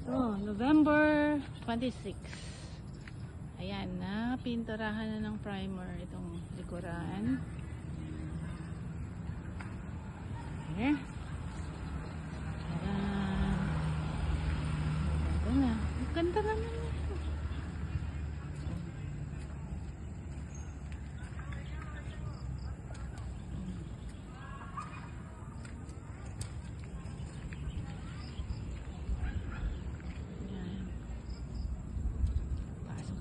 So, November 26. Ayan na, pinturahan na ng primer itong likuran. Ayan. Ayan. Ganda na. Ganda naman na.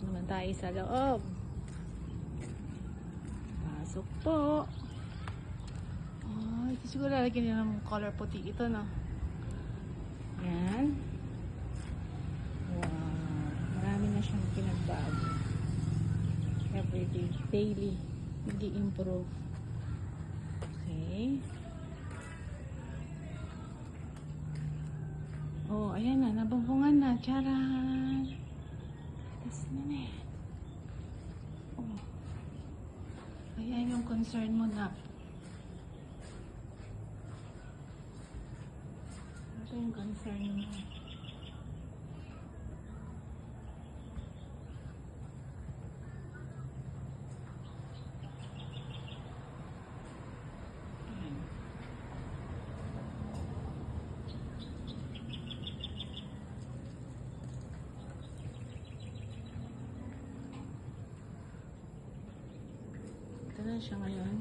Naman tayo sa loob. Pasok po. Oh, ito siguro lalagyan nila ng color puti ito, no? Yan. Wow. Marami na siyang pinagbago. Everyday, daily, nag-i-improve. Okay. Oh, ayan na, nabubungan na. Charan! Tapos na na yan. Oh. Ayan yung concern mo na. Ito yung concern mo. Ito na siya ngayon.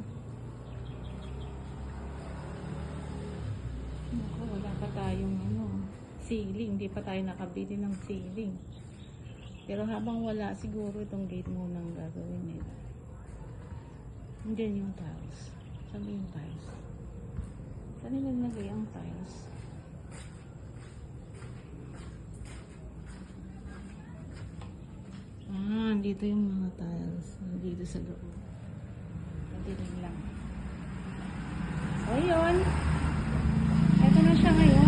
Naku, wala pa tayong ceiling. Hindi pa tayo nakabili ng ceiling. Pero habang wala, siguro itong gate muna ang gagawin nila. Nandiyan yung tiles. Saan yung tiles? Saan nila nilagay ang tiles? Ah, dito yung mga tiles. Dito sa loob. Dilim lang. So, yun. Ito na siya ngayon.